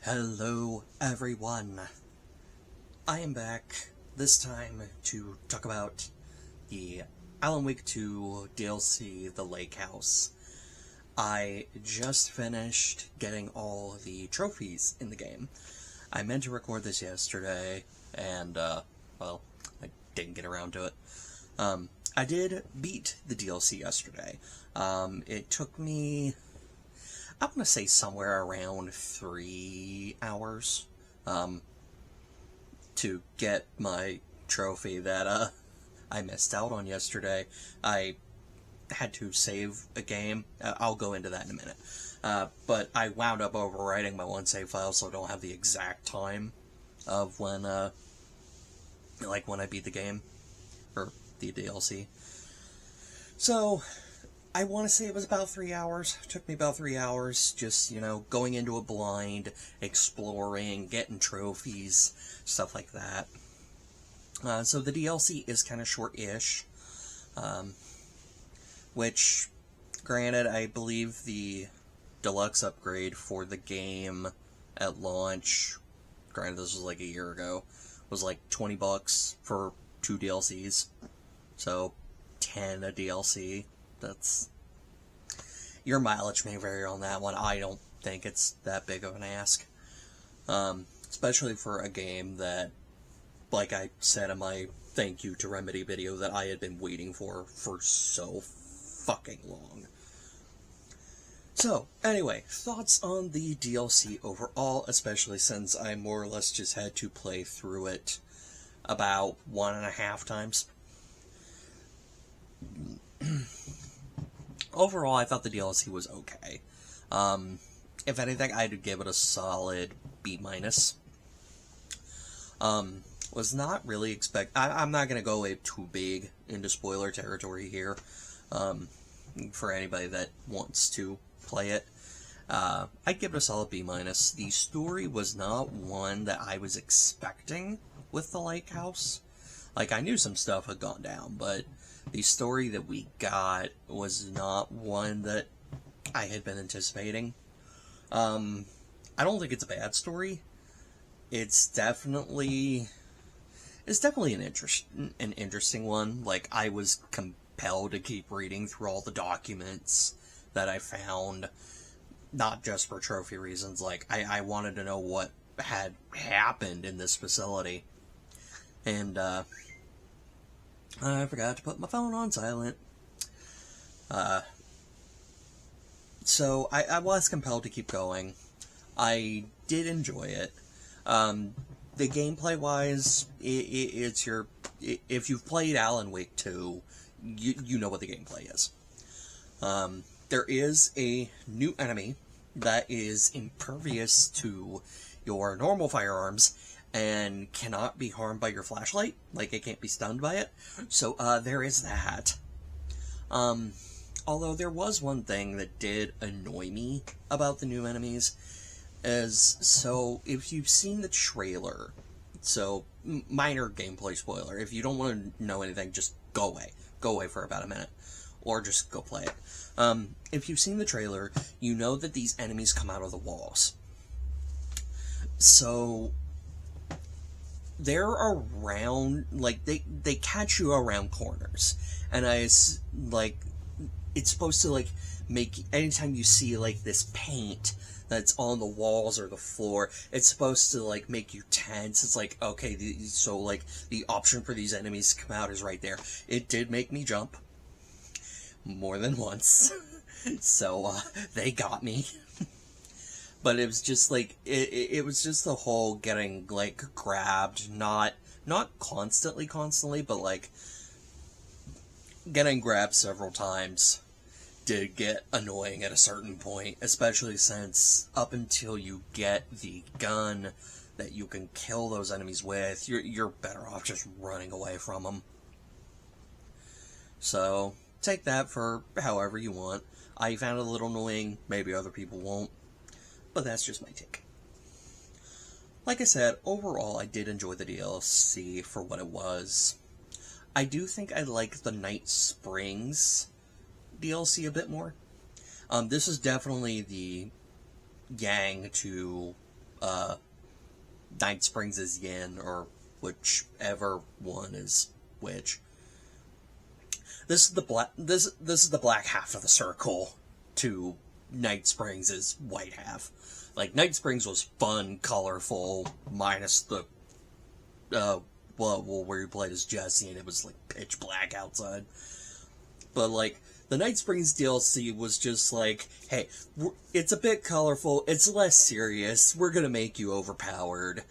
Hello everyone, I am back, this time to talk about the Alan Wake 2 DLC, The Lake House. I just finished getting all the trophies in the game. I meant to record this yesterday, and, well, I didn't get around to it. I did beat the DLC yesterday. It took me, I want to say somewhere around 3 hours, to get my trophy that, I missed out on yesterday. I had to save a game. I'll go into that in a minute. But I wound up overwriting my one save file, so I don't have the exact time of when, when I beat the game, or the DLC. So, I want to say it was about 3 hours. It took me about 3 hours, just, going into a blind, exploring, getting trophies, stuff like that. So the DLC is kind of short-ish, which, granted, I believe the deluxe upgrade for the game at launch, granted this was like a year ago, was like $20 for 2 DLCs. So, 10 a DLC. That's... Your mileage may vary on that one. I don't think it's that big of an ask. Especially for a game that, like I said in my thank you to Remedy video, that I had been waiting for so fucking long. So, anyway, thoughts on the DLC overall, especially since I more or less just had to play through it about 1.5 times. Overall, I thought the DLC was okay. If anything, I'd give it a solid B-. Was not really I'm not going to go too big into spoiler territory here, for anybody that wants to play it. I'd give it a solid B-. The story was not one that I was expecting with the Lake House. Like, I knew some stuff had gone down, but the story that we got was not one that I had been anticipating. I don't think it's a bad story. It's definitely an interesting one. Like, I was compelled to keep reading through all the documents that I found, not just for trophy reasons. Like, I wanted to know what had happened in this facility. And, I forgot to put my phone on silent. So I was compelled to keep going. I did enjoy it. The gameplay-wise, it's your... If you've played Alan Wake 2, you know what the gameplay is. There is a new enemy that is impervious to your normal firearms and cannot be harmed by your flashlight. Like, it can't be stunned by it. So, there is that. Although there was one thing that did annoy me about the new enemies, so if you've seen the trailer, so minor gameplay spoiler, if you don't want to know anything, just go away for about a minute, or just go play it. If you've seen the trailer, you know that these enemies come out of the walls. So they're around, like, they catch you around corners, and it's supposed to, like, make, anytime you see, like, this paint that's on the walls or the floor, it's supposed to, like, make you tense. It's like, okay, so, like, the option for these enemies to come out is right there. It did make me jump more than once. So, they got me. But it was just, like, it was just the whole getting, like, grabbed, not constantly, but, like, getting grabbed several times did get annoying at a certain point, especially since up until you get the gun that you can kill those enemies with, you're better off just running away from them. So, take that for however you want. I found it a little annoying, maybe other people won't, but that's just my take. Like I said, overall I did enjoy the DLC for what it was. I do think I like the Night Springs DLC a bit more. This is definitely the Yang to Night Springs is yin, or whichever one is which. This is the black half of the circle to Night Springs' white half. Like, Night Springs was fun, colorful, minus the where you played as Jesse and it was like pitch black outside. But like, the Night Springs DLC was just like, hey, it's a bit colorful, it's less serious, we're gonna make you overpowered,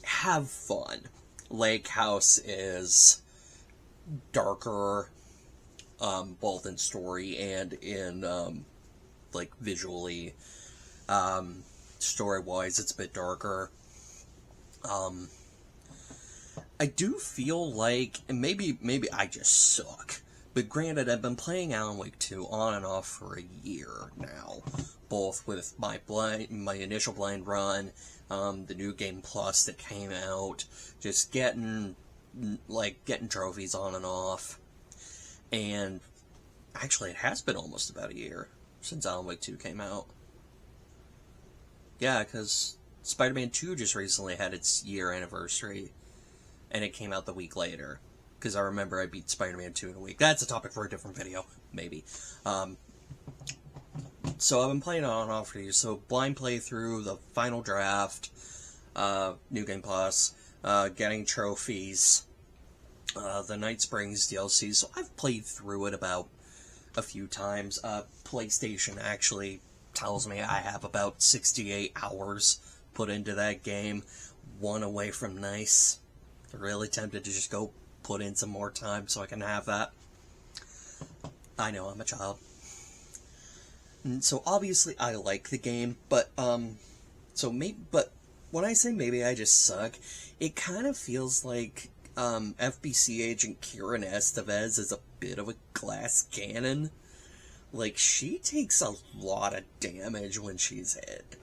have fun. Lake House is darker, both in story and in, like, visually. Story-wise, it's a bit darker. I do feel like, and maybe I just suck, but granted, I've been playing Alan Wake 2 on and off for a year now, both with my initial blind run, the new Game Plus that came out, just getting trophies on and off, and actually it has been almost about a year since Alan Wake 2 came out. Yeah, because Spider-Man 2 just recently had its year anniversary, and it came out the week later. Because I remember I beat Spider-Man 2 in a week. That's a topic for a different video, maybe. So I've been playing on and off for years. So blind playthrough, the final draft, New Game Plus, getting trophies, the Night Springs DLC. So I've played through it about a few times. PlayStation actually tells me I have about 68 hours put into that game. One away from nice. Really tempted to just go put in some more time so I can have that. I know, I'm a child. And so obviously I like the game, but when I say maybe I just suck, it kind of feels like FBC agent Kieran Estevez is a bit of a glass cannon. Like, she takes a lot of damage when she's hit.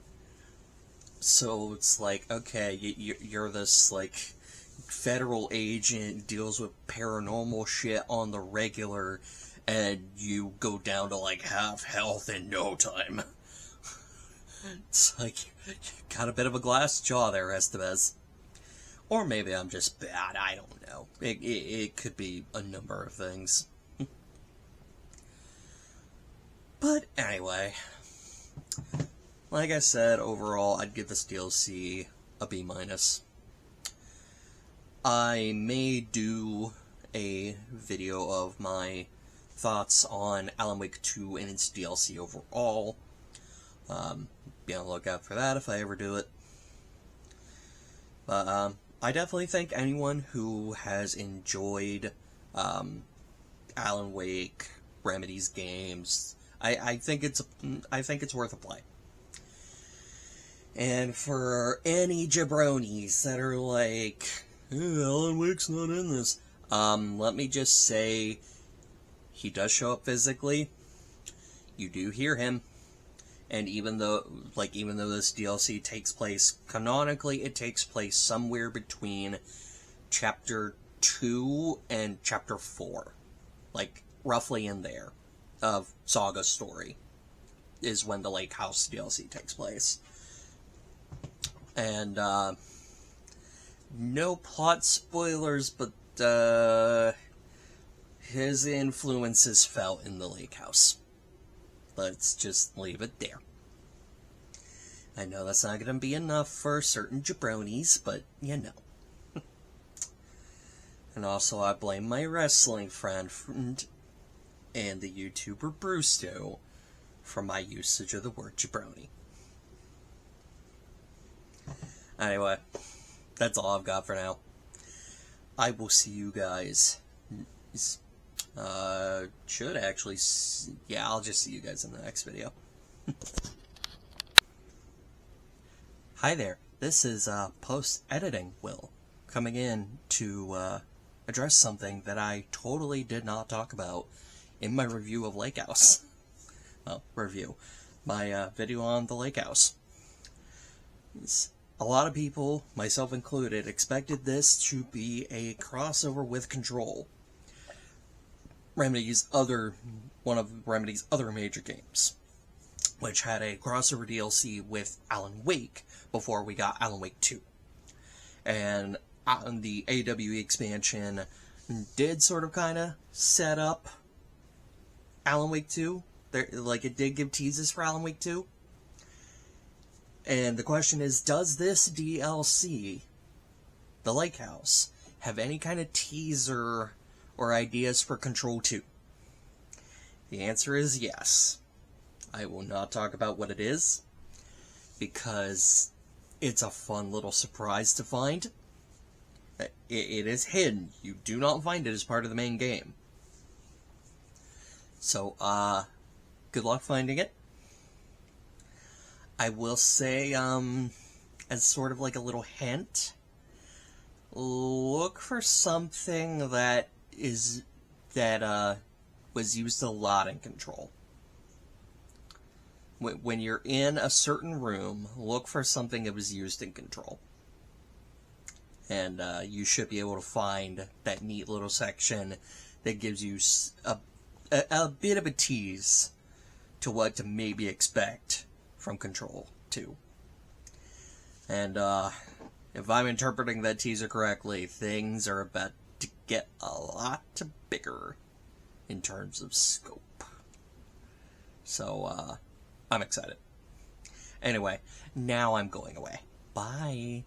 So it's like, okay, you're this, like, federal agent, deals with paranormal shit on the regular, and you go down to, like, half health in no time. It's like, you got a bit of a glass jaw there, Estevez. Or maybe I'm just bad, I don't know. It could be a number of things. But anyway, like I said, overall, I'd give this DLC a B-. I may do a video of my thoughts on Alan Wake 2 and its DLC overall. Be on the lookout for that if I ever do it. But I definitely think anyone who has enjoyed Alan Wake, Remedy's games, I think it's worth a play. And for any jabronis that are like, hey, Alan Wake's not in this, let me just say, he does show up physically. You do hear him. And even though this DLC takes place canonically, it takes place somewhere between Chapter 2 and Chapter 4. Like, roughly in there, of Saga's story, is when the Lake House DLC takes place. And, no plot spoilers, but, his influence is felt in the Lake House. Let's just leave it there. I know that's not going to be enough for certain jabronis, but you know. And also, I blame my wrestling friend and the YouTuber Brusto for my usage of the word jabroni. Anyway, that's all I've got for now. I will see you guys. I'll just see you guys in the next video. Hi there, this is post-editing Will, coming in to address something that I totally did not talk about in my review of Lake House. Well, my video on the Lake House. A lot of people, myself included, expected this to be a crossover with Control. One of Remedy's other major games. which had a crossover DLC with Alan Wake before we got Alan Wake 2. And the AWE expansion did sort of kind of set up Alan Wake 2. It did give teases for Alan Wake 2. And the question is, does this DLC, The Lake House, have any kind of teaser or ideas for Control 2? The answer is yes. I will not talk about what it is, because it's a fun little surprise to find. It is hidden. You do not find it as part of the main game. So, good luck finding it. I will say, as sort of like a little hint, look for something that was used a lot in Control. When you're in a certain room, look for something that was used in Control. And you should be able to find that neat little section that gives you a bit of a tease to what to maybe expect from Control 2. And if I'm interpreting that teaser correctly, things are about to get a lot bigger in terms of scope. So, I'm excited. Anyway, now I'm going away. Bye.